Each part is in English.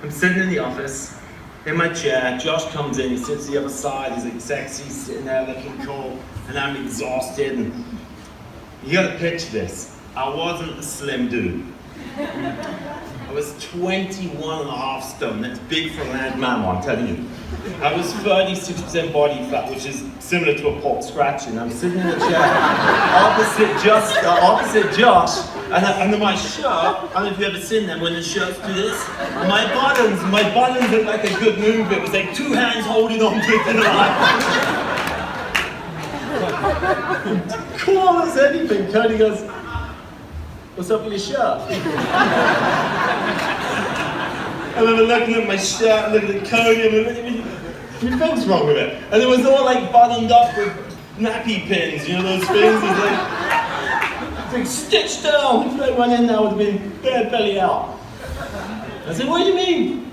I'm sitting in the office, in my chair. Josh comes in, he sits the other side, he's like sexy, sitting there looking cool, and I'm exhausted. And you gotta picture this. I wasn't a slim dude. I was 21 and a half stone. That's big for a land mammal, I'm telling you. I was 36% body fat, which is similar to a pork scratching. I'm sitting in a chair opposite Josh, and under my shirt, I don't know if you've ever seen them when the shirts do this. My buttons look like a good move. It was like two hands holding on to it in the line. Cool as anything. Cody goes, "What's up with your shirt?" I remember looking at my shirt, looking at Cody, and what do you think's wrong with it? And it was all like buttoned up with nappy pins, you know those things? It's like stitched down. If I went in there, I would have been bare belly out. I said, "What do you mean?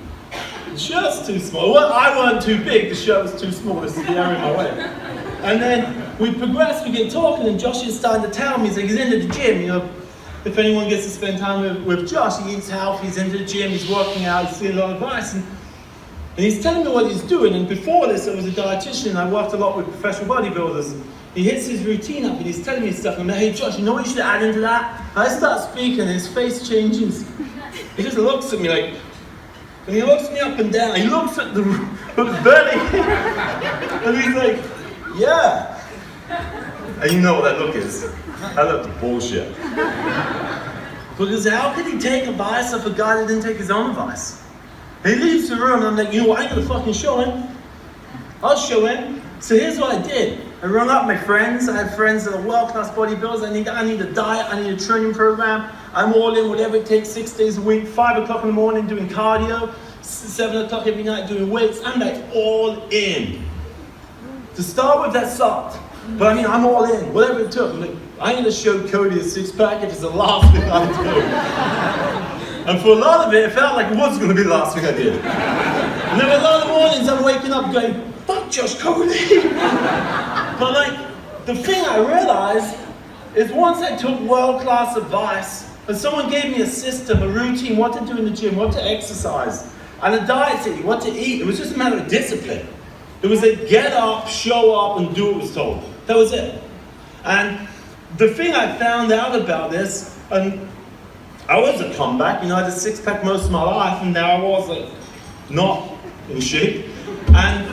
The shirt's too small." Well, I weren't too big, the shirt was too small, this is the area in my way. And then we progressed, we get talking, and Josh is starting to tell me, he's like, he's into the gym, you know. If anyone gets to spend time with Josh, he eats healthy, he's into the gym, he's working out, he's seeing a lot of advice. And he's telling me what he's doing. And before this, I was a dietitian, and I worked a lot with professional bodybuilders. He hits his routine up, and he's telling me stuff. And I'm like, "Hey Josh, you know what you should add into that?" And I start speaking, and his face changes. He just looks at me like, and he looks me up and down, he looks at the belly, and he's like, "Yeah." And you know what that look is. That look is bullshit. Because how could he take advice off a guy that didn't take his own advice? And he leaves the room, and I'm like, "You know what, I ain't gonna fucking show him. I'll show him." So here's what I did. I rung up my friends. I had friends that are world-class bodybuilders. I need a diet, I need a training program. I'm all in, whatever it takes, 6 days a week, 5 o'clock in the morning doing cardio, 7 o'clock every night doing weights. I'm like all in. To start with, that sucked. But I mean, I'm all in, whatever it took. I'm like, I'm gonna show Cody a six-pack if it's the last thing I do. And for a lot of it felt like it was gonna be the last thing I did. And then a lot of the mornings I'm waking up going, "Fuck Josh Cody." But like, the thing I realized is once I took world-class advice, and someone gave me a system, a routine, what to do in the gym, what to exercise, and a diet to eat, what to eat, it was just a matter of discipline. It was like, get up, show up, and do what was told. That was it. And the thing I found out about this, and I was a comeback, you know, I had a six-pack most of my life, and now I was like, not in shape. And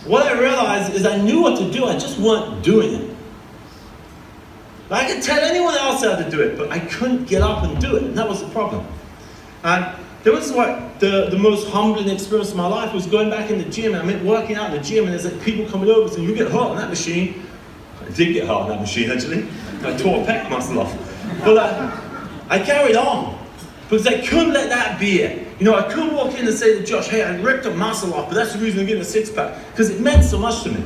what I realized is I knew what to do, I just weren't doing it. I could tell anyone else how to do it, but I couldn't get up and do it, and that was the problem. And there was what the most humbling experience of my life was going back in the gym, and I meant working out in the gym, and there's like people coming over saying, "You get hurt on that machine." I did get hurt on that machine actually. I tore a pec muscle off. But I carried on, because I couldn't let that be it. You know, I couldn't walk in and say to Josh, "Hey, I ripped a muscle off, but that's the reason I'm getting a six-pack," because it meant so much to me.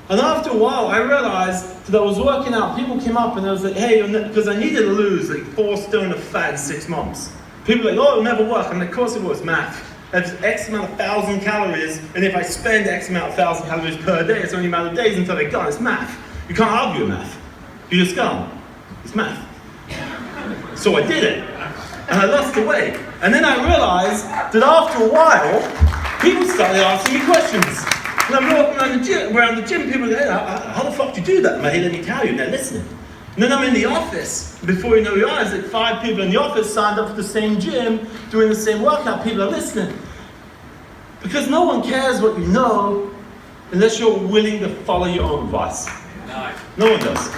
And after a while, I realized that I was working out, people came up and I was like, "Hey," because I needed to lose like 4 stone of fat in 6 months. People are like, "Oh, it'll never work." I'm like, "Of course it was, math. That's X amount of 1,000 calories, and if I spend X amount of 1,000 calories per day, it's only a matter of days until they're gone. It's math. You can't argue with math. You just can't. It's math." So I did it, and I lost the weight. And then I realized that after a while, people started asking me questions. And I'm walking around the gym, people are like, "Hey, how the fuck do you do that?" I'm like, "Hey, let me tell you," and they're listening. And then I'm in the office. Before you know it, there's like 5 people in the office signed up for the same gym, doing the same workout. People are listening. Because no one cares what you know unless you're willing to follow your own advice. No one does.